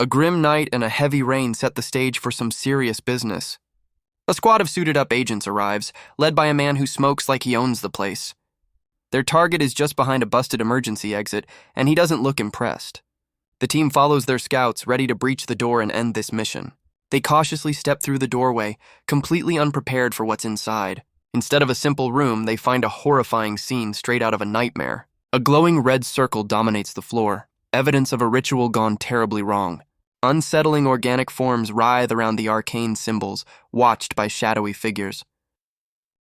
A grim night and a heavy rain set the stage for some serious business. A squad of suited-up agents arrives, led by a man who smokes like he owns the place. Their target is just behind a busted emergency exit, and he doesn't look impressed. The team follows their scouts, ready to breach the door and end this mission. They cautiously step through the doorway, completely unprepared for what's inside. Instead of a simple room, they find a horrifying scene straight out of a nightmare. A glowing red circle dominates the floor, evidence of a ritual gone terribly wrong. Unsettling organic forms writhe around the arcane symbols, watched by shadowy figures.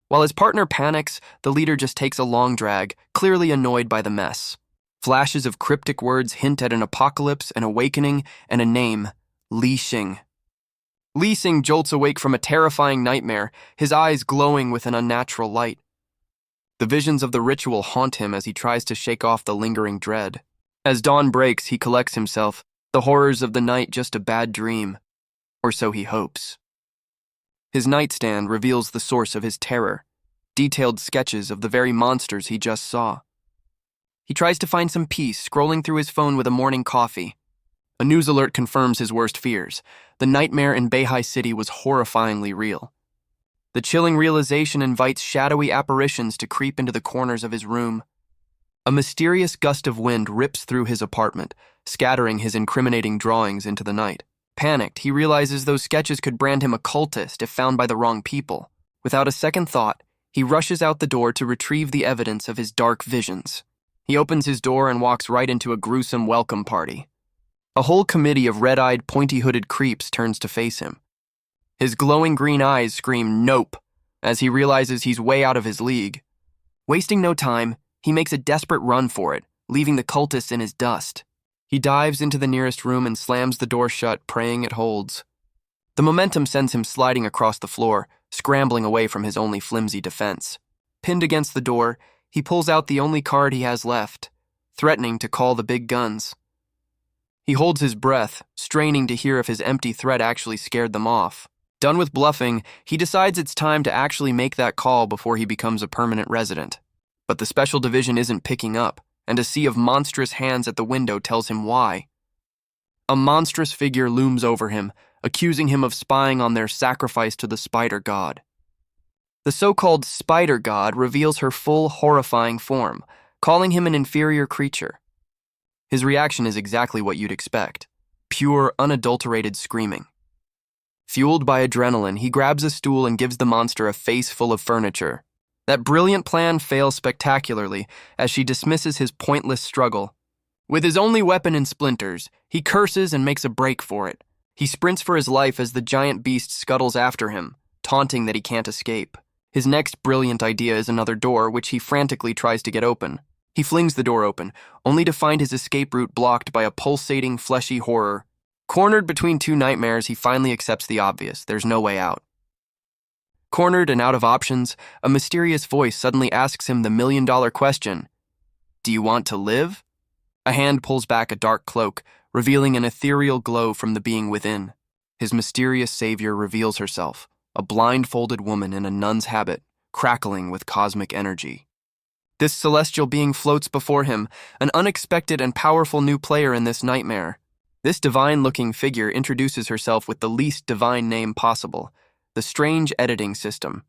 While his partner panics, the leader just takes a long drag, clearly annoyed by the mess. Flashes of cryptic words hint at an apocalypse, an awakening, and a name: Li Xing. Li Xing jolts awake from a terrifying nightmare, his eyes glowing with an unnatural light. The visions of the ritual haunt him as he tries to shake off the lingering dread. As dawn breaks, he collects himself, the horrors of the night just a bad dream, or so he hopes. His nightstand reveals the source of his terror, detailed sketches of the very monsters he just saw. He tries to find some peace, scrolling through his phone with a morning coffee. A news alert confirms his worst fears. The nightmare in Beihai City was horrifyingly real. The chilling realization invites shadowy apparitions to creep into the corners of his room. A mysterious gust of wind rips through his apartment, scattering his incriminating drawings into the night. Panicked, he realizes those sketches could brand him a cultist if found by the wrong people. Without a second thought, he rushes out the door to retrieve the evidence of his dark visions. He opens his door and walks right into a gruesome welcome party. A whole committee of red-eyed, pointy-hooded creeps turns to face him. His glowing green eyes scream "Nope" as he realizes he's way out of his league. Wasting no time, he makes a desperate run for it, leaving the cultists in his dust. He dives into the nearest room and slams the door shut, praying it holds. The momentum sends him sliding across the floor, scrambling away from his only flimsy defense. Pinned against the door, he pulls out the only card he has left, threatening to call the big guns. He holds his breath, straining to hear if his empty threat actually scared them off. Done with bluffing, he decides it's time to actually make that call before he becomes a permanent resident. But the special division isn't picking up, and a sea of monstrous hands at the window tells him why. A monstrous figure looms over him, accusing him of spying on their sacrifice to the spider god. The so-called spider god reveals her full, horrifying form, calling him an inferior creature. His reaction is exactly what you'd expect: pure, unadulterated screaming. Fueled by adrenaline, he grabs a stool and gives the monster a face full of furniture. That brilliant plan fails spectacularly as she dismisses his pointless struggle. With his only weapon in splinters, he curses and makes a break for it. He sprints for his life as the giant beast scuttles after him, taunting that he can't escape. His next brilliant idea is another door, which he frantically tries to get open. He flings the door open, only to find his escape route blocked by a pulsating, fleshy horror. Cornered between two nightmares, he finally accepts the obvious: there's no way out. Cornered and out of options, a mysterious voice suddenly asks him the million-dollar question: "Do you want to live?" A hand pulls back a dark cloak, revealing an ethereal glow from the being within. His mysterious savior reveals herself, a blindfolded woman in a nun's habit, crackling with cosmic energy. This celestial being floats before him, an unexpected and powerful new player in this nightmare. This divine-looking figure introduces herself with the least divine name possible: the strange editing system.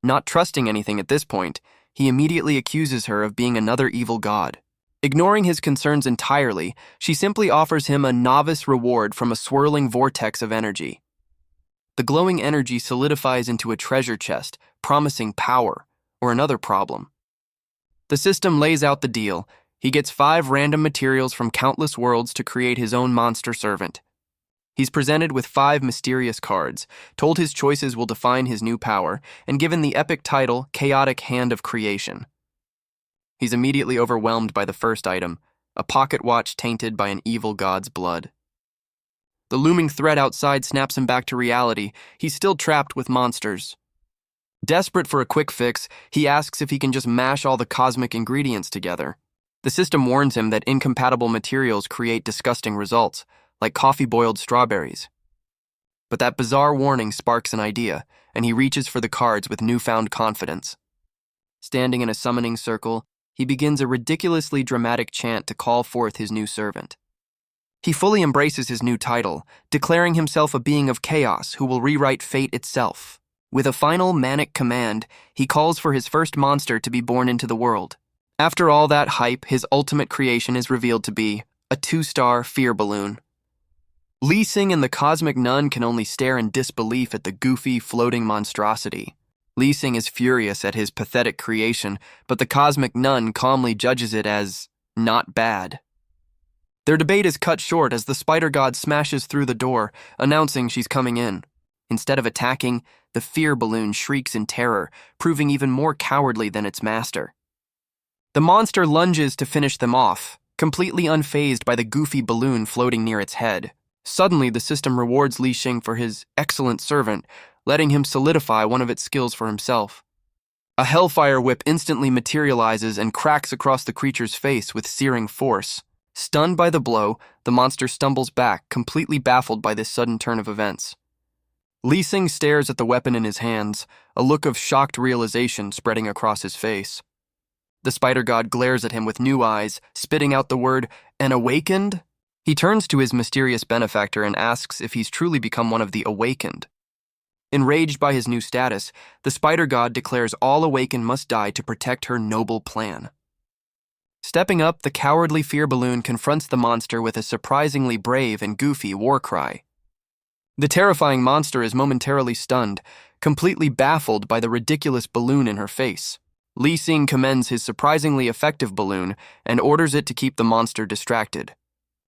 Not trusting anything at this point, he immediately accuses her of being another evil god. Ignoring his concerns entirely, she simply offers him a novice reward from a swirling vortex of energy. The glowing energy solidifies into a treasure chest, promising power, or another problem. The system lays out the deal. He gets 5 random materials from countless worlds to create his own monster servant. He's presented with 5 mysterious cards, told his choices will define his new power, and given the epic title, Chaotic Hand of Creation. He's immediately overwhelmed by the first item, a pocket watch tainted by an evil god's blood. The looming threat outside snaps him back to reality. He's still trapped with monsters. Desperate for a quick fix, he asks if he can just mash all the cosmic ingredients together. The system warns him that incompatible materials create disgusting results, like coffee-boiled strawberries. But that bizarre warning sparks an idea, and he reaches for the cards with newfound confidence. Standing in a summoning circle, he begins a ridiculously dramatic chant to call forth his new servant. He fully embraces his new title, declaring himself a being of chaos who will rewrite fate itself. With a final manic command, he calls for his first monster to be born into the world. After all that hype, his ultimate creation is revealed to be a 2-star fear balloon. Lee Sing and the Cosmic Nun can only stare in disbelief at the goofy, floating monstrosity. Lee Sing is furious at his pathetic creation, but the Cosmic Nun calmly judges it as not bad. Their debate is cut short as the spider god smashes through the door, announcing she's coming in. Instead of attacking, the fear balloon shrieks in terror, proving even more cowardly than its master. The monster lunges to finish them off, completely unfazed by the goofy balloon floating near its head. Suddenly, the system rewards Li Xing for his excellent servant, letting him solidify one of its skills for himself. A hellfire whip instantly materializes and cracks across the creature's face with searing force. Stunned by the blow, the monster stumbles back, completely baffled by this sudden turn of events. Li Xing stares at the weapon in his hands, a look of shocked realization spreading across his face. The spider god glares at him with new eyes, spitting out the word, "An awakened?" He turns to his mysterious benefactor and asks if he's truly become one of the awakened. Enraged by his new status, the spider god declares all awakened must die to protect her noble plan. Stepping up, the cowardly fear balloon confronts the monster with a surprisingly brave and goofy war cry. The terrifying monster is momentarily stunned, completely baffled by the ridiculous balloon in her face. Li Xing commends his surprisingly effective balloon and orders it to keep the monster distracted.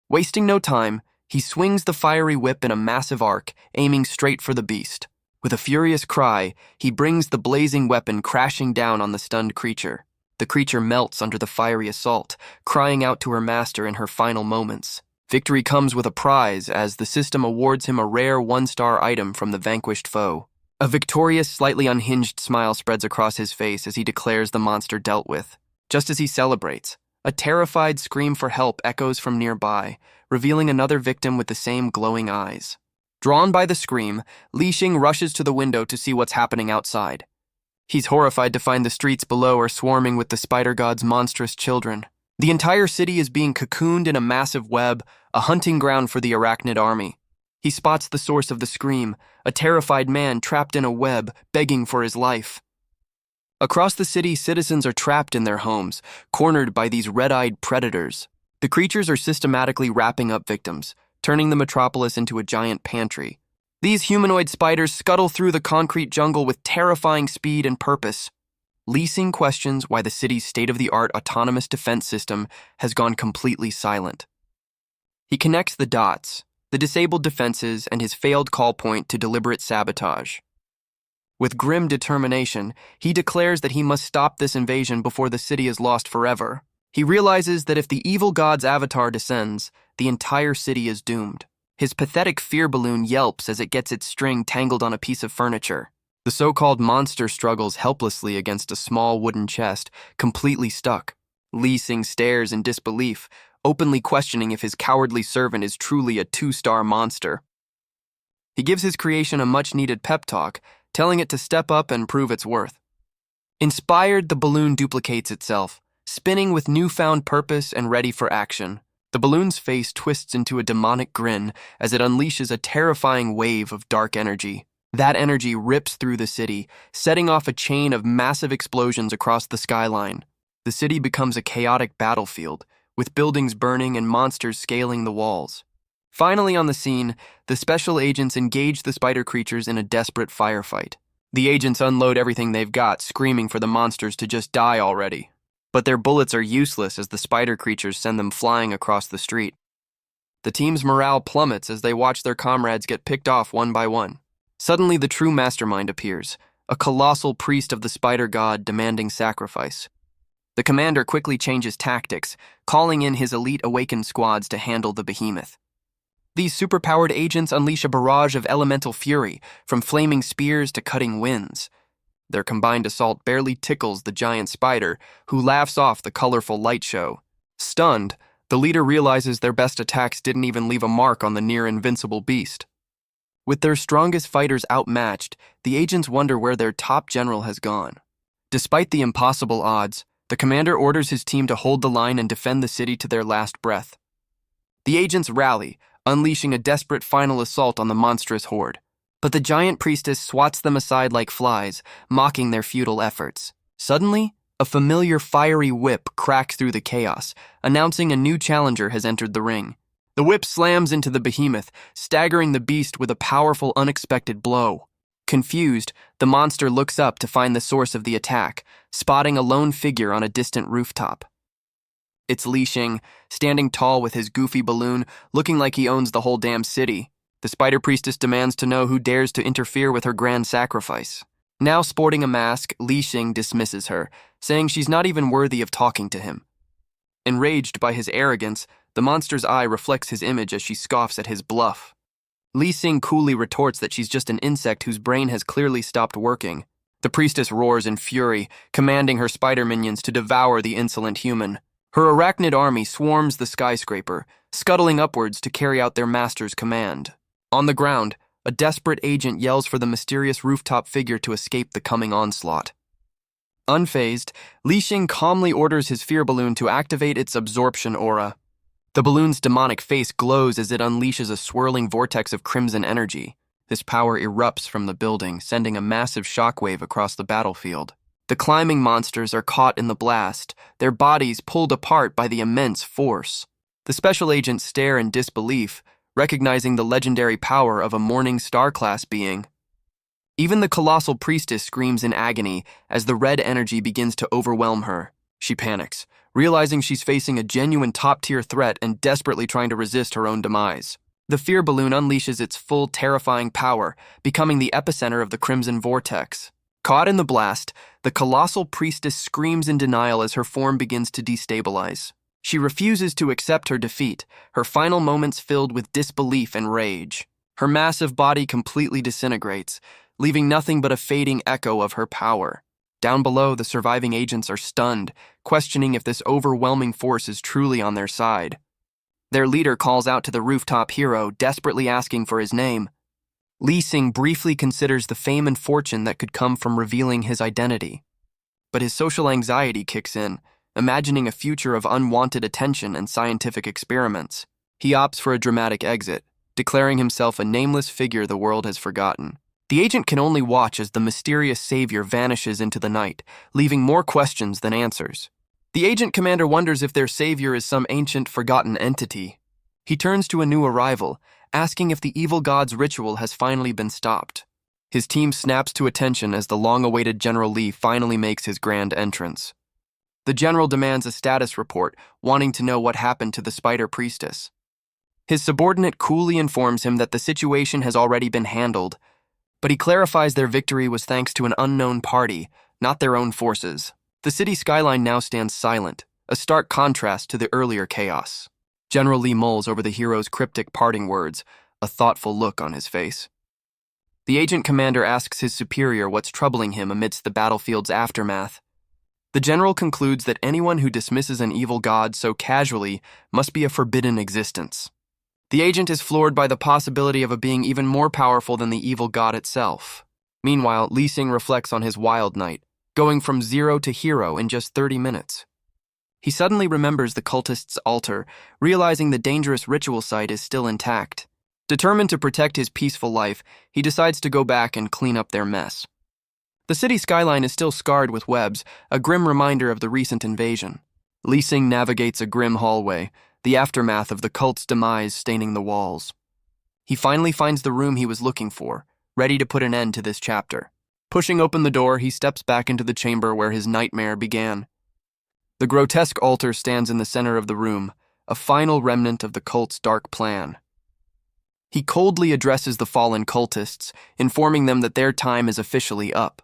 Wasting no time, he swings the fiery whip in a massive arc, aiming straight for the beast. With a furious cry, he brings the blazing weapon crashing down on the stunned creature. The creature melts under the fiery assault, crying out to her master in her final moments. Victory comes with a prize as the system awards him a rare 1-star item from the vanquished foe. A victorious, slightly unhinged smile spreads across his face as he declares the monster dealt with. Just as he celebrates, a terrified scream for help echoes from nearby, revealing another victim with the same glowing eyes. Drawn by the scream, Li Xing rushes to the window to see what's happening outside. He's horrified to find the streets below are swarming with the spider god's monstrous children. The entire city is being cocooned in a massive web, a hunting ground for the arachnid army. He spots the source of the scream, a terrified man trapped in a web, begging for his life. Across the city, citizens are trapped in their homes, cornered by these red-eyed predators. The creatures are systematically wrapping up victims, turning the metropolis into a giant pantry. These humanoid spiders scuttle through the concrete jungle with terrifying speed and purpose. Li Xing questions why the city's state-of-the-art autonomous defense system has gone completely silent. He connects the dots, the disabled defenses and his failed call point to deliberate sabotage. With grim determination, he declares that he must stop this invasion before the city is lost forever. He realizes that if the evil god's avatar descends, the entire city is doomed. His pathetic fear balloon yelps as it gets its string tangled on a piece of furniture. The so-called monster struggles helplessly against a small wooden chest, completely stuck. Li Xing stares in disbelief, openly questioning if his cowardly servant is truly a 2-star monster. He gives his creation a much-needed pep talk, telling it to step up and prove its worth. Inspired, the balloon duplicates itself, spinning with newfound purpose and ready for action. The balloon's face twists into a demonic grin as it unleashes a terrifying wave of dark energy. That energy rips through the city, setting off a chain of massive explosions across the skyline. The city becomes a chaotic battlefield, with buildings burning and monsters scaling the walls. Finally on the scene, the special agents engage the spider creatures in a desperate firefight. The agents unload everything they've got, screaming for the monsters to just die already. But their bullets are useless as the spider creatures send them flying across the street. The team's morale plummets as they watch their comrades get picked off one by one. Suddenly, the true mastermind appears, a colossal priest of the spider god demanding sacrifice. The commander quickly changes tactics, calling in his elite awakened squads to handle the behemoth. These superpowered agents unleash a barrage of elemental fury, from flaming spears to cutting winds. Their combined assault barely tickles the giant spider, who laughs off the colorful light show. Stunned, the leader realizes their best attacks didn't even leave a mark on the near-invincible beast. With their strongest fighters outmatched, the agents wonder where their top general has gone. Despite the impossible odds, the commander orders his team to hold the line and defend the city to their last breath. The agents rally, unleashing a desperate final assault on the monstrous horde. But the giant priestess swats them aside like flies, mocking their futile efforts. Suddenly, a familiar fiery whip cracks through the chaos, announcing a new challenger has entered the ring. The whip slams into the behemoth, staggering the beast with a powerful, unexpected blow. Confused, the monster looks up to find the source of the attack, spotting a lone figure on a distant rooftop. It's Li Xing, standing tall with his goofy balloon, looking like he owns the whole damn city. The spider priestess demands to know who dares to interfere with her grand sacrifice. Now sporting a mask, Li Xing dismisses her, saying she's not even worthy of talking to him. Enraged by his arrogance, the monster's eye reflects his image as she scoffs at his bluff. Li Xing coolly retorts that she's just an insect whose brain has clearly stopped working. The priestess roars in fury, commanding her spider minions to devour the insolent human. Her arachnid army swarms the skyscraper, scuttling upwards to carry out their master's command. On the ground, a desperate agent yells for the mysterious rooftop figure to escape the coming onslaught. Unfazed, Li Xing calmly orders his fear balloon to activate its absorption aura. The balloon's demonic face glows as it unleashes a swirling vortex of crimson energy. This power erupts from the building, sending a massive shockwave across the battlefield. The climbing monsters are caught in the blast, their bodies pulled apart by the immense force. The special agents stare in disbelief, recognizing the legendary power of a Morning Star-class being. Even the colossal priestess screams in agony as the red energy begins to overwhelm her. She panics, realizing she's facing a genuine top-tier threat and desperately trying to resist her own demise. The fear balloon unleashes its full, terrifying power, becoming the epicenter of the crimson vortex. Caught in the blast, the colossal priestess screams in denial as her form begins to destabilize. She refuses to accept her defeat, her final moments filled with disbelief and rage. Her massive body completely disintegrates, leaving nothing but a fading echo of her power. Down below, the surviving agents are stunned, questioning if this overwhelming force is truly on their side. Their leader calls out to the rooftop hero, desperately asking for his name. Li Xing briefly considers the fame and fortune that could come from revealing his identity. But his social anxiety kicks in, imagining a future of unwanted attention and scientific experiments. He opts for a dramatic exit, declaring himself a nameless figure the world has forgotten. The agent can only watch as the mysterious savior vanishes into the night, leaving more questions than answers. The agent commander wonders if their savior is some ancient, forgotten entity. He turns to a new arrival, asking if the evil god's ritual has finally been stopped. His team snaps to attention as the long-awaited General Li finally makes his grand entrance. The general demands a status report, wanting to know what happened to the spider priestess. His subordinate coolly informs him that the situation has already been handled, but he clarifies their victory was thanks to an unknown party, not their own forces. The city skyline now stands silent, a stark contrast to the earlier chaos. General Li mulls over the hero's cryptic parting words, a thoughtful look on his face. The agent commander asks his superior what's troubling him amidst the battlefield's aftermath. The general concludes that anyone who dismisses an evil god so casually must be a forbidden existence. The agent is floored by the possibility of a being even more powerful than the evil god itself. Meanwhile, Li Xing reflects on his wild night, going from 0 to hero in just 30 minutes. He suddenly remembers the cultist's altar, realizing the dangerous ritual site is still intact. Determined to protect his peaceful life, he decides to go back and clean up their mess. The city skyline is still scarred with webs, a grim reminder of the recent invasion. Li Xing navigates a grim hallway, the aftermath of the cult's demise staining the walls. He finally finds the room he was looking for, ready to put an end to this chapter. Pushing open the door, he steps back into the chamber where his nightmare began. The grotesque altar stands in the center of the room, a final remnant of the cult's dark plan. He coldly addresses the fallen cultists, informing them that their time is officially up.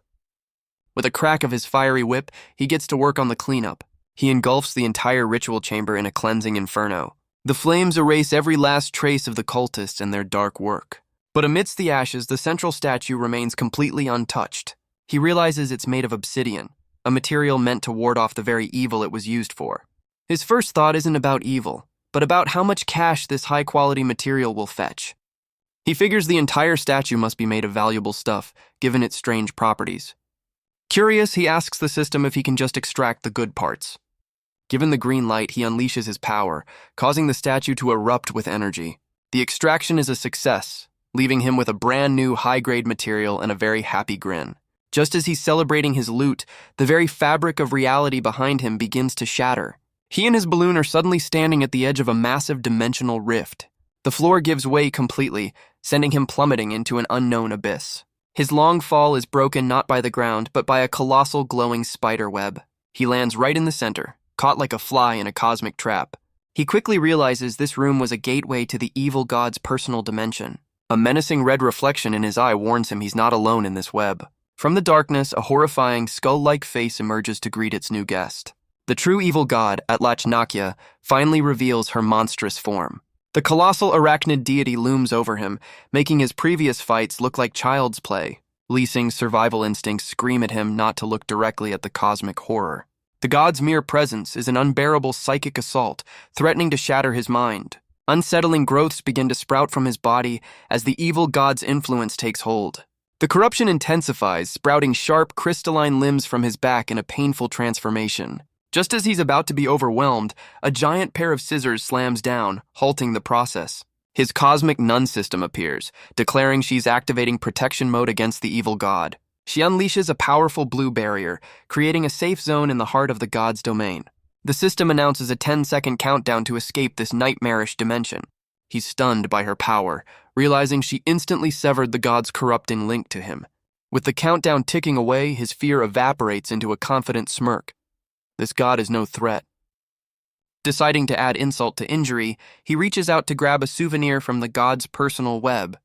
With a crack of his fiery whip, he gets to work on the cleanup. He engulfs the entire ritual chamber in a cleansing inferno. The flames erase every last trace of the cultists and their dark work. But amidst the ashes, the central statue remains completely untouched. He realizes it's made of obsidian, a material meant to ward off the very evil it was used for. His first thought isn't about evil, but about how much cash this high-quality material will fetch. He figures the entire statue must be made of valuable stuff, given its strange properties. Curious, he asks the system if he can just extract the good parts. Given the green light, he unleashes his power, causing the statue to erupt with energy. The extraction is a success, leaving him with a brand new high-grade material and a very happy grin. Just as he's celebrating his loot, the very fabric of reality behind him begins to shatter. He and his balloon are suddenly standing at the edge of a massive dimensional rift. The floor gives way completely, sending him plummeting into an unknown abyss. His long fall is broken not by the ground, but by a colossal glowing spider web. He lands right in the center, caught like a fly in a cosmic trap. He quickly realizes this room was a gateway to the evil god's personal dimension. A menacing red reflection in his eye warns him he's not alone in this web. From the darkness, a horrifying, skull-like face emerges to greet its new guest. The true evil god, Atlachnakya, finally reveals her monstrous form. The colossal arachnid deity looms over him, making his previous fights look like child's play. Lee Sing's survival instincts scream at him not to look directly at the cosmic horror. The god's mere presence is an unbearable psychic assault, threatening to shatter his mind. Unsettling growths begin to sprout from his body as the evil god's influence takes hold. The corruption intensifies, sprouting sharp, crystalline limbs from his back in a painful transformation. Just as he's about to be overwhelmed, a giant pair of scissors slams down, halting the process. His cosmic nun system appears, declaring she's activating protection mode against the evil god. She unleashes a powerful blue barrier, creating a safe zone in the heart of the god's domain. The system announces a 10-second countdown to escape this nightmarish dimension. He's stunned by her power, realizing she instantly severed the god's corrupting link to him. With the countdown ticking away, his fear evaporates into a confident smirk. This god is no threat. Deciding to add insult to injury, he reaches out to grab a souvenir from the god's personal web.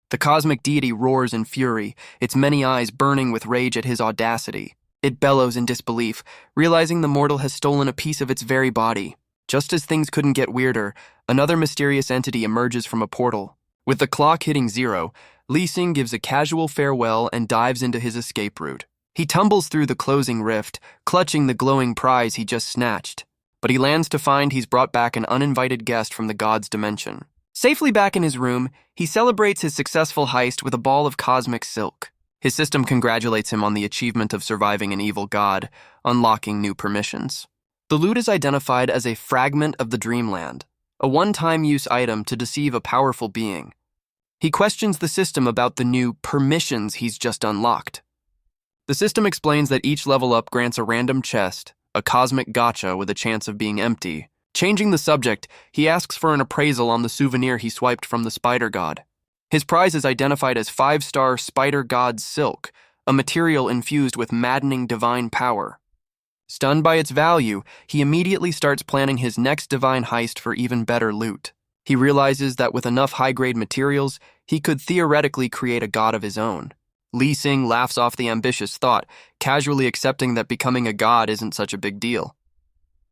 The cosmic deity roars in fury, its many eyes burning with rage at his audacity. It bellows in disbelief, realizing the mortal has stolen a piece of its very body. Just as things couldn't get weirder, another mysterious entity emerges from a portal. With the clock hitting 0, Lee Sing gives a casual farewell and dives into his escape route. He tumbles through the closing rift, clutching the glowing prize he just snatched. But he lands to find he's brought back an uninvited guest from the god's dimension. Safely back in his room, he celebrates his successful heist with a ball of cosmic silk. His system congratulates him on the achievement of surviving an evil god, unlocking new permissions. The loot is identified as a fragment of the dreamland, a one-time use item to deceive a powerful being. He questions the system about the new permissions he's just unlocked. The system explains that each level up grants a random chest, a cosmic gacha with a chance of being empty. Changing the subject, he asks for an appraisal on the souvenir he swiped from the spider god. His prize is identified as 5-star spider god silk, a material infused with maddening divine power. Stunned by its value, he immediately starts planning his next divine heist for even better loot. He realizes that with enough high-grade materials, he could theoretically create a god of his own. Lee Sing laughs off the ambitious thought, casually accepting that becoming a god isn't such a big deal.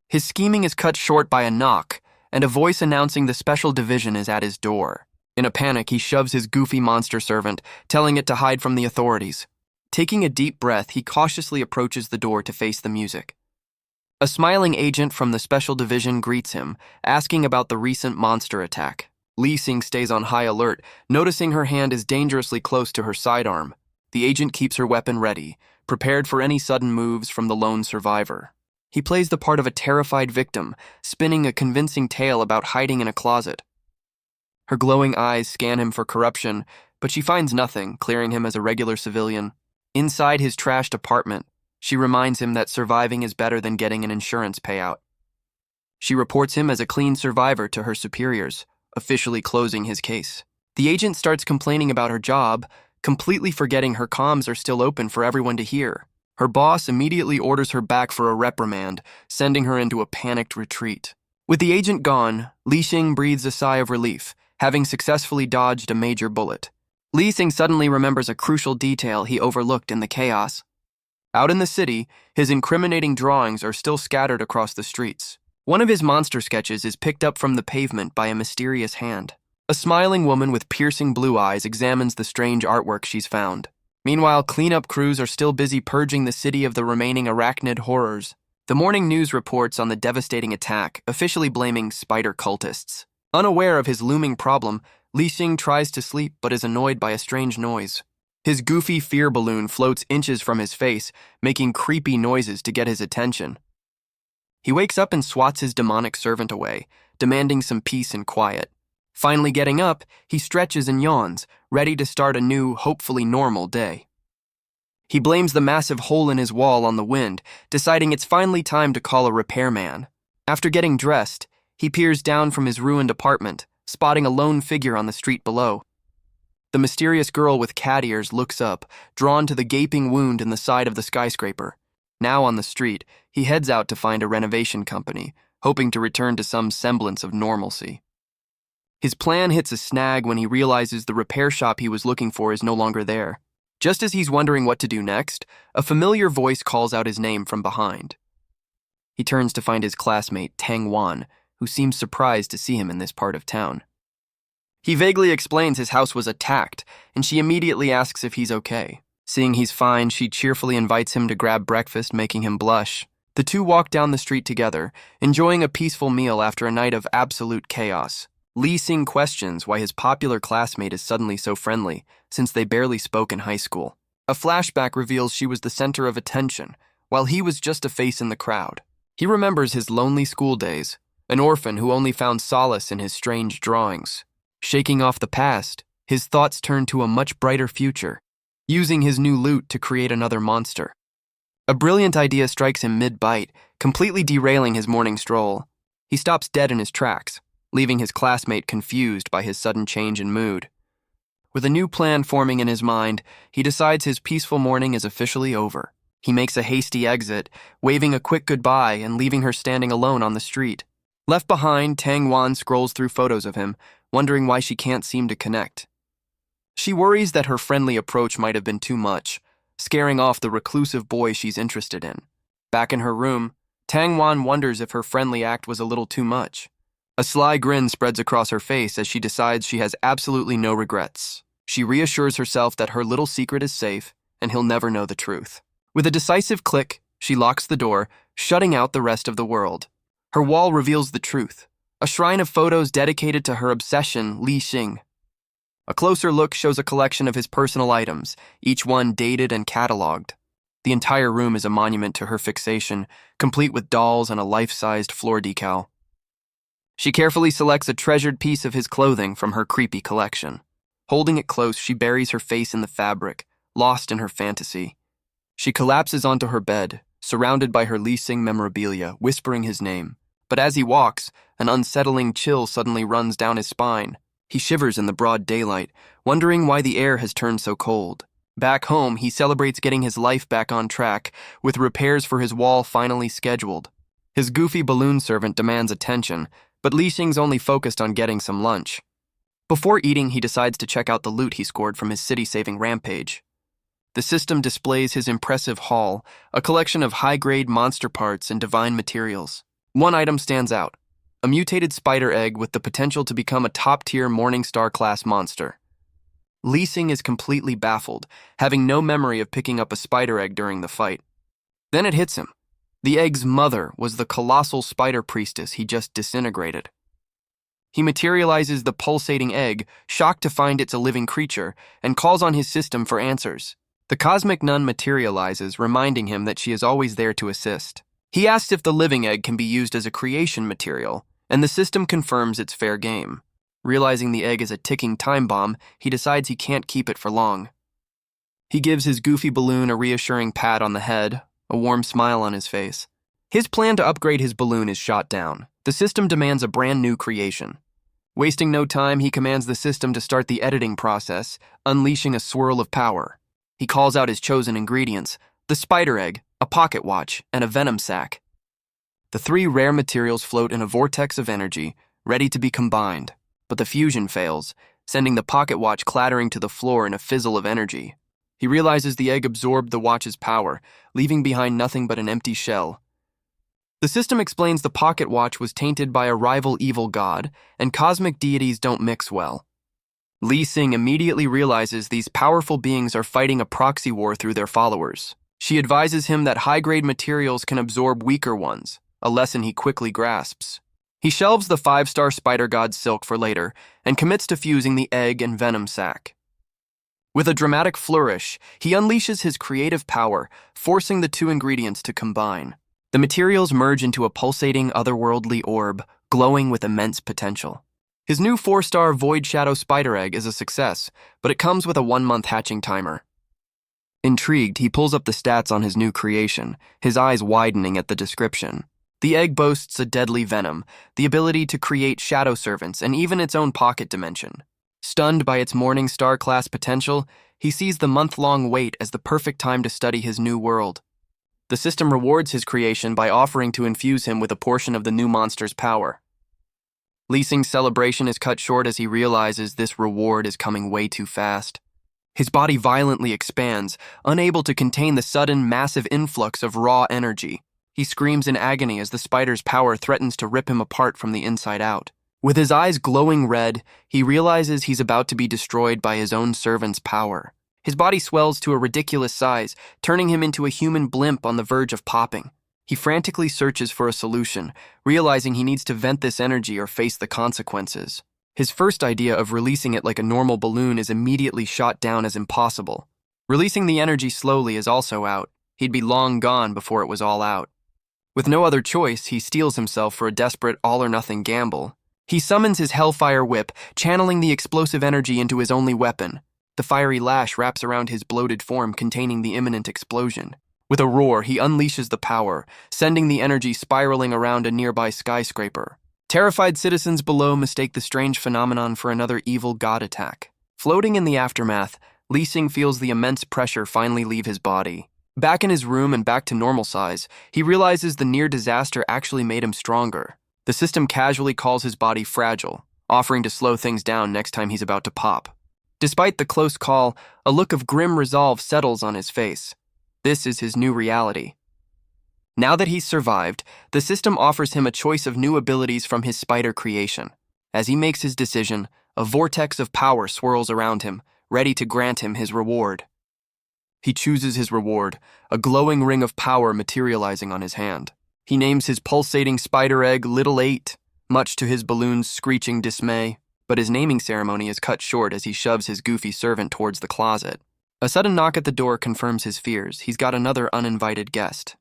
His scheming is cut short by a knock, and a voice announcing the special division is at his door. In a panic, he shoves his goofy monster servant, telling it to hide from the authorities. Taking a deep breath, he cautiously approaches the door to face the music. A smiling agent from the special division greets him, asking about the recent monster attack. Lee Sing stays on high alert, noticing her hand is dangerously close to her sidearm. The agent keeps her weapon ready, prepared for any sudden moves from the lone survivor. He plays the part of a terrified victim, spinning a convincing tale about hiding in a closet. Her glowing eyes scan him for corruption, but she finds nothing, clearing him as a regular civilian. Inside his trashed apartment, she reminds him that surviving is better than getting an insurance payout. She reports him as a clean survivor to her superiors, officially closing his case. The agent starts complaining about her job, completely forgetting her comms are still open for everyone to hear. Her boss immediately orders her back for a reprimand, sending her into a panicked retreat. With the agent gone, Lee Sing breathes a sigh of relief, having successfully dodged a major bullet. Lee Sing suddenly remembers a crucial detail he overlooked in the chaos. Out in the city, his incriminating drawings are still scattered across the streets. One of his monster sketches is picked up from the pavement by a mysterious hand. A smiling woman with piercing blue eyes examines the strange artwork she's found. Meanwhile, cleanup crews are still busy purging the city of the remaining arachnid horrors. The morning news reports on the devastating attack, officially blaming spider cultists. Unaware of his looming problem, Lee Sing tries to sleep but is annoyed by a strange noise. His goofy fear balloon floats inches from his face, making creepy noises to get his attention. He wakes up and swats his demonic servant away, demanding some peace and quiet. Finally getting up, he stretches and yawns, ready to start a new, hopefully normal day. He blames the massive hole in his wall on the wind, deciding it's finally time to call a repairman. After getting dressed, he peers down from his ruined apartment, spotting a lone figure on the street below. The mysterious girl with cat ears looks up, drawn to the gaping wound in the side of the skyscraper. Now on the street, he heads out to find a renovation company, hoping to return to some semblance of normalcy. His plan hits a snag when he realizes the repair shop he was looking for is no longer there. Just as he's wondering what to do next, a familiar voice calls out his name from behind. He turns to find his classmate, Tang Wan, who seems surprised to see him in this part of town. He vaguely explains his house was attacked, and she immediately asks if he's okay. Seeing he's fine, she cheerfully invites him to grab breakfast, making him blush. The two walk down the street together, enjoying a peaceful meal after a night of absolute chaos. Lee Sing questions why his popular classmate is suddenly so friendly, since they barely spoke in high school. A flashback reveals she was the center of attention, while he was just a face in the crowd. He remembers his lonely school days, an orphan who only found solace in his strange drawings. Shaking off the past, his thoughts turn to a much brighter future, using his new loot to create another monster. A brilliant idea strikes him mid-bite, completely derailing his morning stroll. He stops dead in his tracks, leaving his classmate confused by his sudden change in mood. With a new plan forming in his mind, he decides his peaceful morning is officially over. He makes a hasty exit, waving a quick goodbye and leaving her standing alone on the street. Left behind, Tang Wan scrolls through photos of him, wondering why she can't seem to connect. She worries that her friendly approach might have been too much, scaring off the reclusive boy she's interested in. Back in her room, Tang Wan wonders if her friendly act was a little too much. A sly grin spreads across her face as she decides she has absolutely no regrets. She reassures herself that her little secret is safe and he'll never know the truth. With a decisive click, she locks the door, shutting out the rest of the world. Her wall reveals the truth, a shrine of photos dedicated to her obsession, Li Xing. A closer look shows a collection of his personal items, each one dated and cataloged. The entire room is a monument to her fixation, complete with dolls and a life-sized floor decal. She carefully selects a treasured piece of his clothing from her creepy collection. Holding it close, she buries her face in the fabric, lost in her fantasy. She collapses onto her bed, surrounded by her Li Xing memorabilia, whispering his name. But as he walks, an unsettling chill suddenly runs down his spine. He shivers in the broad daylight, wondering why the air has turned so cold. Back home, he celebrates getting his life back on track, with repairs for his wall finally scheduled. His goofy balloon servant demands attention, but Li Xing's only focused on getting some lunch. Before eating, he decides to check out the loot he scored from his city-saving rampage. The system displays his impressive haul, a collection of high-grade monster parts and divine materials. One item stands out, a mutated spider egg with the potential to become a top-tier Morningstar-class monster. Li Xing is completely baffled, having no memory of picking up a spider egg during the fight. Then it hits him. The egg's mother was the colossal spider priestess he just disintegrated. He materializes the pulsating egg, shocked to find it's a living creature, and calls on his system for answers. The cosmic nun materializes, reminding him that she is always there to assist. He asks if the living egg can be used as a creation material, and the system confirms it's fair game. Realizing the egg is a ticking time bomb, he decides he can't keep it for long. He gives his goofy balloon a reassuring pat on the head, a warm smile on his face. His plan to upgrade his balloon is shot down. The system demands a brand new creation. Wasting no time, he commands the system to start the editing process, unleashing a swirl of power. He calls out his chosen ingredients, the spider egg, a pocket watch, and a venom sac. The three rare materials float in a vortex of energy, ready to be combined, but the fusion fails, sending the pocket watch clattering to the floor in a fizzle of energy. He realizes the egg absorbed the watch's power, leaving behind nothing but an empty shell. The system explains the pocket watch was tainted by a rival evil god, and cosmic deities don't mix well. Li Xing immediately realizes these powerful beings are fighting a proxy war through their followers. She advises him that high-grade materials can absorb weaker ones, a lesson he quickly grasps. He shelves the 5-star spider god silk for later, and commits to fusing the egg and venom sac. With a dramatic flourish, he unleashes his creative power, forcing the two ingredients to combine. The materials merge into a pulsating, otherworldly orb, glowing with immense potential. His new 4-star Void Shadow Spider Egg is a success, but it comes with a 1-month hatching timer. Intrigued, he pulls up the stats on his new creation, his eyes widening at the description. The egg boasts a deadly venom, the ability to create shadow servants, and even its own pocket dimension. Stunned by its Morning Star class potential, he sees the month-long wait as the perfect time to study his new world. The system rewards his creation by offering to infuse him with a portion of the new monster's power. Lee Sing's celebration is cut short as he realizes this reward is coming way too fast. His body violently expands, unable to contain the sudden, massive influx of raw energy. He screams in agony as the spider's power threatens to rip him apart from the inside out. With his eyes glowing red, he realizes he's about to be destroyed by his own servant's power. His body swells to a ridiculous size, turning him into a human blimp on the verge of popping. He frantically searches for a solution, realizing he needs to vent this energy or face the consequences. His first idea of releasing it like a normal balloon is immediately shot down as impossible. Releasing the energy slowly is also out. He'd be long gone before it was all out. With no other choice, he steels himself for a desperate all-or-nothing gamble. He summons his Hellfire Whip, channeling the explosive energy into his only weapon. The fiery lash wraps around his bloated form containing the imminent explosion. With a roar, he unleashes the power, sending the energy spiraling around a nearby skyscraper. Terrified citizens below mistake the strange phenomenon for another evil god attack. Floating in the aftermath, Lee Sing feels the immense pressure finally leave his body. Back in his room and back to normal size, he realizes the near disaster actually made him stronger. The system casually calls his body fragile, offering to slow things down next time he's about to pop. Despite the close call, a look of grim resolve settles on his face. This is his new reality. Now that he's survived, the system offers him a choice of new abilities from his spider creation. As he makes his decision, a vortex of power swirls around him, ready to grant him his reward. He chooses his reward, a glowing ring of power materializing on his hand. He names his pulsating spider egg Little 8, much to his balloon's screeching dismay, but his naming ceremony is cut short as he shoves his goofy servant towards the closet. A sudden knock at the door confirms his fears. He's got another uninvited guest.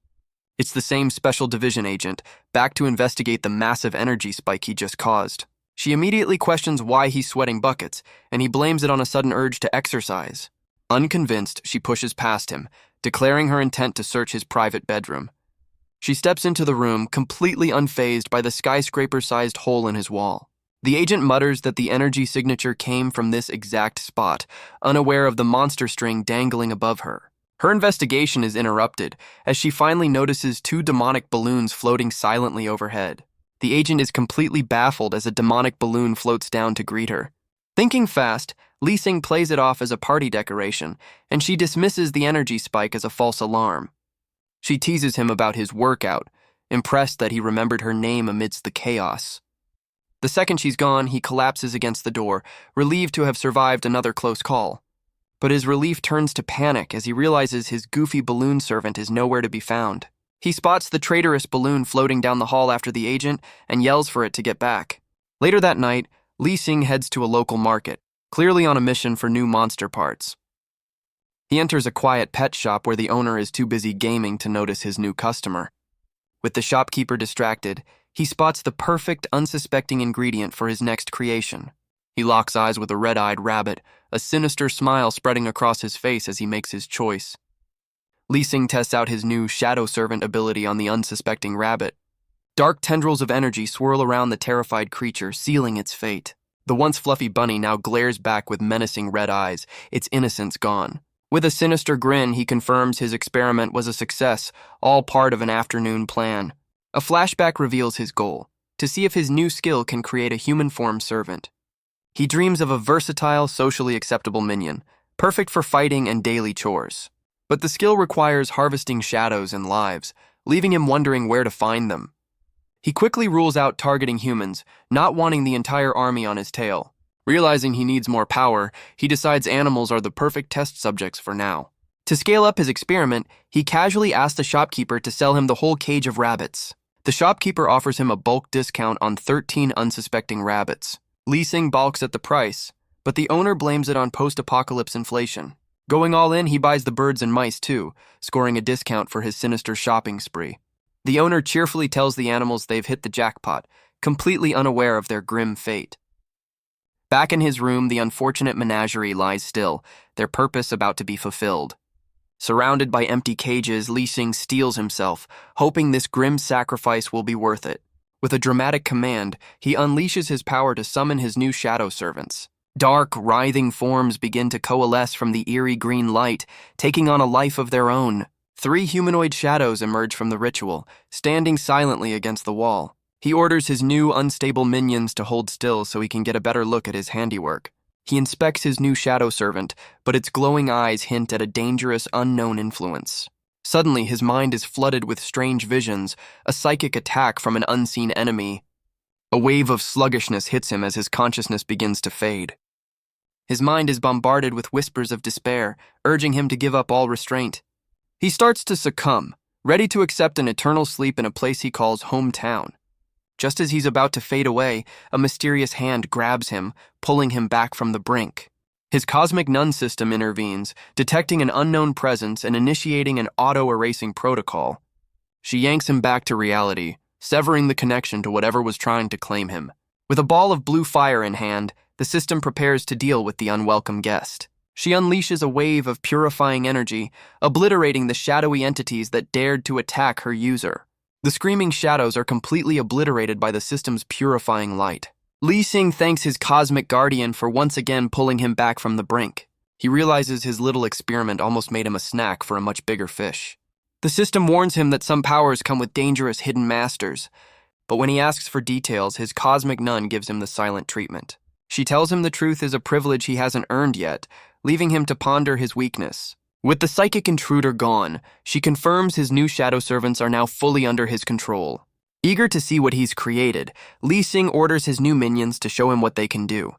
It's the same Special Division agent, back to investigate the massive energy spike he just caused. She immediately questions why he's sweating buckets, and he blames it on a sudden urge to exercise. Unconvinced, she pushes past him, declaring her intent to search his private bedroom. She steps into the room, completely unfazed by the skyscraper-sized hole in his wall. The agent mutters that the energy signature came from this exact spot, unaware of the monster string dangling above her. Her investigation is interrupted as she finally notices 2 demonic balloons floating silently overhead. The agent is completely baffled as a demonic balloon floats down to greet her. Thinking fast, Lee Sing plays it off as a party decoration, and she dismisses the energy spike as a false alarm. She teases him about his workout, impressed that he remembered her name amidst the chaos. The second she's gone, he collapses against the door, relieved to have survived another close call. But his relief turns to panic as he realizes his goofy balloon servant is nowhere to be found. He spots the traitorous balloon floating down the hall after the agent and yells for it to get back. Later that night, Lee Sing heads to a local market, clearly on a mission for new monster parts. He enters a quiet pet shop where the owner is too busy gaming to notice his new customer. With the shopkeeper distracted, he spots the perfect, unsuspecting ingredient for his next creation. He locks eyes with a red-eyed rabbit, a sinister smile spreading across his face as he makes his choice. Lee Sing tests out his new Shadow Servant ability on the unsuspecting rabbit. Dark tendrils of energy swirl around the terrified creature, sealing its fate. The once fluffy bunny now glares back with menacing red eyes, its innocence gone. With a sinister grin, he confirms his experiment was a success, all part of an afternoon plan. A flashback reveals his goal, to see if his new skill can create a human-form servant. He dreams of a versatile, socially acceptable minion, perfect for fighting and daily chores. But the skill requires harvesting shadows and lives, leaving him wondering where to find them. He quickly rules out targeting humans, not wanting the entire army on his tail. Realizing he needs more power, he decides animals are the perfect test subjects for now. To scale up his experiment, he casually asks the shopkeeper to sell him the whole cage of rabbits. The shopkeeper offers him a bulk discount on 13 unsuspecting rabbits. Lee Sing balks at the price, but the owner blames it on post-apocalypse inflation. Going all in, he buys the birds and mice too, scoring a discount for his sinister shopping spree. The owner cheerfully tells the animals they've hit the jackpot, completely unaware of their grim fate. Back in his room, the unfortunate menagerie lies still, their purpose about to be fulfilled. Surrounded by empty cages, Li Xing steels himself, hoping this grim sacrifice will be worth it. With a dramatic command, he unleashes his power to summon his new shadow servants. Dark, writhing forms begin to coalesce from the eerie green light, taking on a life of their own. 3 humanoid shadows emerge from the ritual, standing silently against the wall. He orders his new, unstable minions to hold still so he can get a better look at his handiwork. He inspects his new shadow servant, but its glowing eyes hint at a dangerous, unknown influence. Suddenly, his mind is flooded with strange visions, a psychic attack from an unseen enemy. A wave of sluggishness hits him as his consciousness begins to fade. His mind is bombarded with whispers of despair, urging him to give up all restraint. He starts to succumb, ready to accept an eternal sleep in a place he calls hometown. Just as he's about to fade away, a mysterious hand grabs him, pulling him back from the brink. His cosmic nun system intervenes, detecting an unknown presence and initiating an auto-erasing protocol. She yanks him back to reality, severing the connection to whatever was trying to claim him. With a ball of blue fire in hand, the system prepares to deal with the unwelcome guest. She unleashes a wave of purifying energy, obliterating the shadowy entities that dared to attack her user. The screaming shadows are completely obliterated by the system's purifying light. Li Xing thanks his cosmic guardian for once again pulling him back from the brink. He realizes his little experiment almost made him a snack for a much bigger fish. The system warns him that some powers come with dangerous hidden masters, but when he asks for details, his cosmic nun gives him the silent treatment. She tells him the truth is a privilege he hasn't earned yet, leaving him to ponder his weakness. With the psychic intruder gone, she confirms his new shadow servants are now fully under his control. Eager to see what he's created, Li Xing orders his new minions to show him what they can do.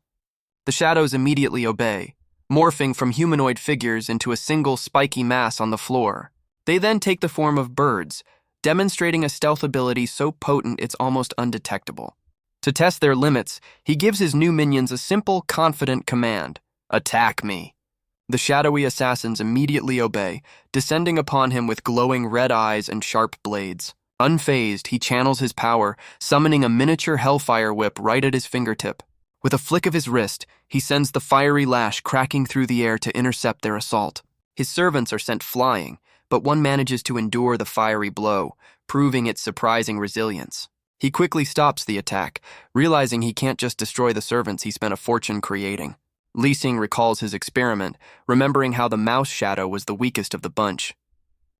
The shadows immediately obey, morphing from humanoid figures into a single spiky mass on the floor. They then take the form of birds, demonstrating a stealth ability so potent it's almost undetectable. To test their limits, he gives his new minions a simple, confident command: "Attack me." The shadowy assassins immediately obey, descending upon him with glowing red eyes and sharp blades. Unfazed, he channels his power, summoning a miniature hellfire whip right at his fingertip. With a flick of his wrist, he sends the fiery lash cracking through the air to intercept their assault. His servants are sent flying, but one manages to endure the fiery blow, proving its surprising resilience. He quickly stops the attack, realizing he can't just destroy the servants he spent a fortune creating. Li Xing recalls his experiment, remembering how the mouse shadow was the weakest of the bunch.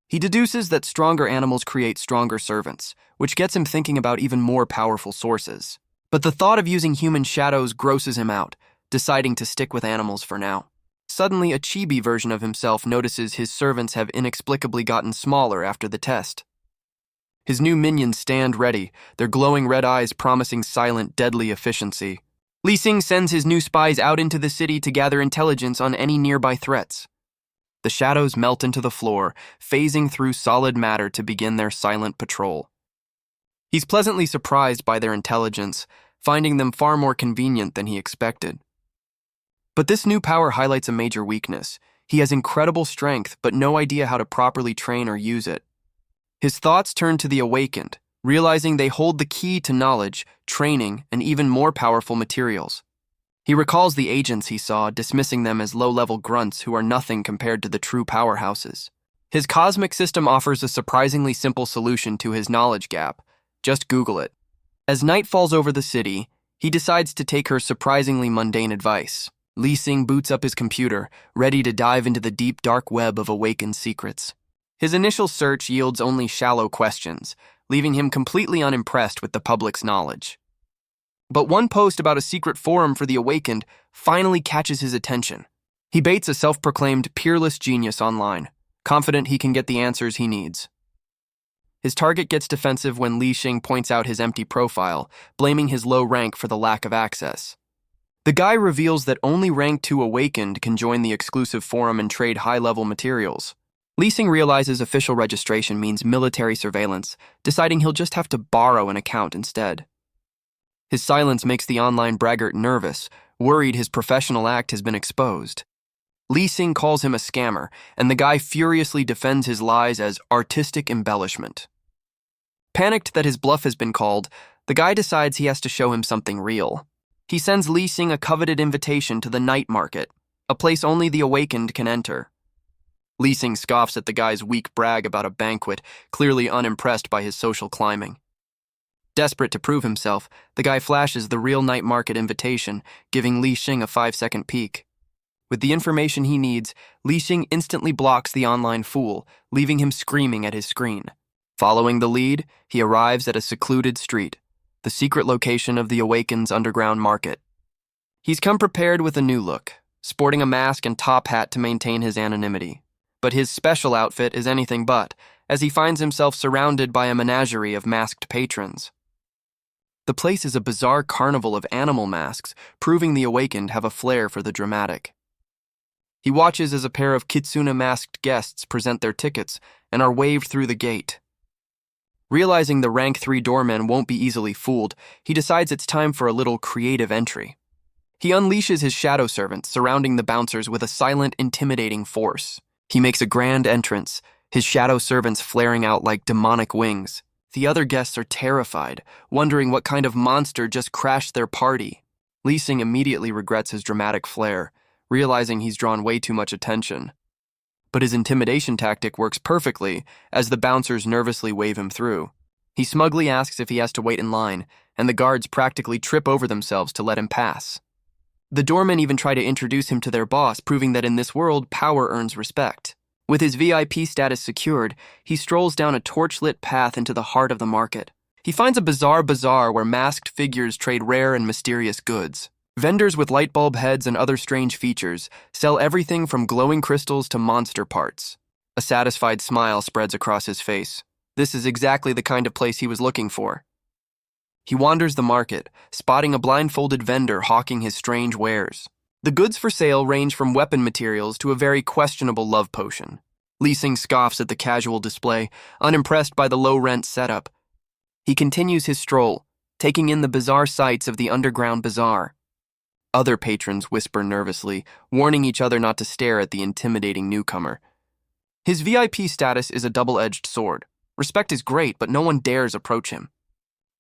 He deduces that stronger animals create stronger servants, which gets him thinking about even more powerful sources. But the thought of using human shadows grosses him out, deciding to stick with animals for now. Suddenly, a chibi version of himself notices his servants have inexplicably gotten smaller after the test. His new minions stand ready, their glowing red eyes promising silent, deadly efficiency. Li Xing sends his new spies out into the city to gather intelligence on any nearby threats. The shadows melt into the floor, phasing through solid matter to begin their silent patrol. He's pleasantly surprised by their intelligence, finding them far more convenient than he expected. But this new power highlights a major weakness. He has incredible strength, but no idea how to properly train or use it. His thoughts turn to the awakened, realizing they hold the key to knowledge, training, and even more powerful materials. He recalls the agents he saw, dismissing them as low-level grunts who are nothing compared to the true powerhouses. His cosmic system offers a surprisingly simple solution to his knowledge gap. Just Google it. As night falls over the city, he decides to take her surprisingly mundane advice. Li Xing boots up his computer, ready to dive into the deep, dark web of awakened secrets. His initial search yields only shallow questions, leaving him completely unimpressed with the public's knowledge. But one post about a secret forum for the awakened finally catches his attention. He baits a self-proclaimed peerless genius online, confident he can get the answers he needs. His target gets defensive when Li Xing points out his empty profile, blaming his low rank for the lack of access. The guy reveals that only rank 2 awakened can join the exclusive forum and trade high-level materials. Li Xing realizes official registration means military surveillance, deciding he'll just have to borrow an account instead. His silence makes the online braggart nervous, worried his professional act has been exposed. Li Xing calls him a scammer, and the guy furiously defends his lies as artistic embellishment. Panicked that his bluff has been called, the guy decides he has to show him something real. He sends Li Xing a coveted invitation to the night market, a place only the awakened can enter. Li Xing scoffs at the guy's weak brag about a banquet, clearly unimpressed by his social climbing. Desperate to prove himself, the guy flashes the real night market invitation, giving Li Xing a 5-second peek. With the information he needs, Li Xing instantly blocks the online fool, leaving him screaming at his screen. Following the lead, he arrives at a secluded street, the secret location of the Awaken's underground market. He's come prepared with a new look, sporting a mask and top hat to maintain his anonymity. But his special outfit is anything but, as he finds himself surrounded by a menagerie of masked patrons. The place is a bizarre carnival of animal masks, proving the Awakened have a flair for the dramatic. He watches as a pair of kitsune-masked guests present their tickets and are waved through the gate. Realizing the rank 3 doorman won't be easily fooled, he decides it's time for a little creative entry. He unleashes his shadow servants, surrounding the bouncers with a silent, intimidating force. He makes a grand entrance, his shadow servants flaring out like demonic wings. The other guests are terrified, wondering what kind of monster just crashed their party. Li Xing immediately regrets his dramatic flair, realizing he's drawn way too much attention. But his intimidation tactic works perfectly as the bouncers nervously wave him through. He smugly asks if he has to wait in line, and the guards practically trip over themselves to let him pass. The doormen even try to introduce him to their boss, proving that in this world, power earns respect. With his VIP status secured, he strolls down a torch-lit path into the heart of the market. He finds a bizarre bazaar where masked figures trade rare and mysterious goods. Vendors with light bulb heads and other strange features sell everything from glowing crystals to monster parts. A satisfied smile spreads across his face. This is exactly the kind of place he was looking for. He wanders the market, spotting a blindfolded vendor hawking his strange wares. The goods for sale range from weapon materials to a very questionable love potion. Li Xing scoffs at the casual display, unimpressed by the low-rent setup. He continues his stroll, taking in the bizarre sights of the underground bazaar. Other patrons whisper nervously, warning each other not to stare at the intimidating newcomer. His VIP status is a double-edged sword. Respect is great, but no one dares approach him.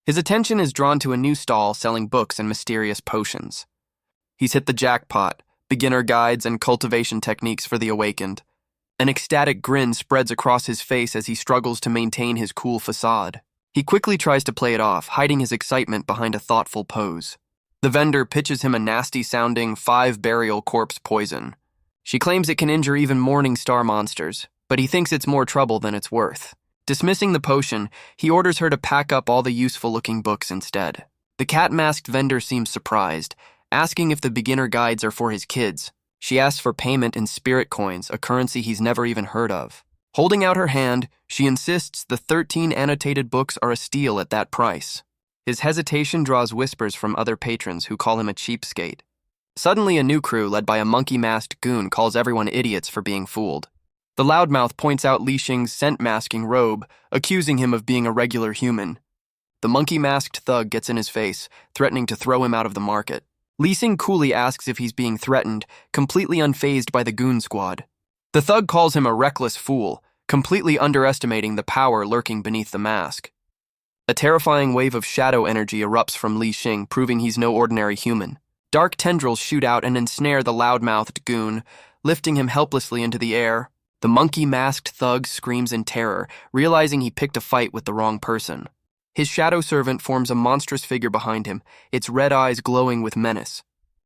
His attention is drawn to a new stall selling books and mysterious potions. He's hit the jackpot, beginner guides and cultivation techniques for the awakened. An ecstatic grin spreads across his face as he struggles to maintain his cool facade. He quickly tries to play it off, hiding his excitement behind a thoughtful pose. The vendor pitches him a nasty-sounding 5-burial corpse poison. She claims it can injure even Morning Star monsters, but he thinks it's more trouble than it's worth. Dismissing the potion, he orders her to pack up all the useful-looking books instead. The cat-masked vendor seems surprised, asking if the beginner guides are for his kids. She asks for payment in spirit coins, a currency he's never even heard of. Holding out her hand, she insists the 13 annotated books are a steal at that price. His hesitation draws whispers from other patrons who call him a cheapskate. Suddenly, a new crew led by a monkey-masked goon calls everyone idiots for being fooled. The loudmouth points out Li Xing's scent-masking robe, accusing him of being a regular human. The monkey-masked thug gets in his face, threatening to throw him out of the market. Li Xing coolly asks if he's being threatened, completely unfazed by the goon squad. The thug calls him a reckless fool, completely underestimating the power lurking beneath the mask. A terrifying wave of shadow energy erupts from Li Xing, proving he's no ordinary human. Dark tendrils shoot out and ensnare the loud-mouthed goon, lifting him helplessly into the air. The monkey-masked thug screams in terror, realizing he picked a fight with the wrong person. His shadow servant forms a monstrous figure behind him, its red eyes glowing with menace.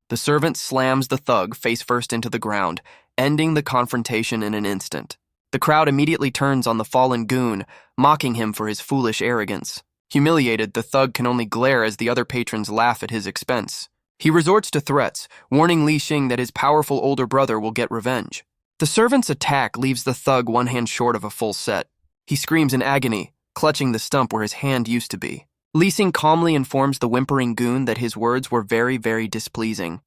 The servant slams the thug face first into the ground, ending the confrontation in an instant. The crowd immediately turns on the fallen goon, mocking him for his foolish arrogance. Humiliated, the thug can only glare as the other patrons laugh at his expense. He resorts to threats, warning Li Xing that his powerful older brother will get revenge. The servant's attack leaves the thug one hand short of a full set. He screams in agony, clutching the stump where his hand used to be. Li Xing calmly informs the whimpering goon that his words were very, very displeasing.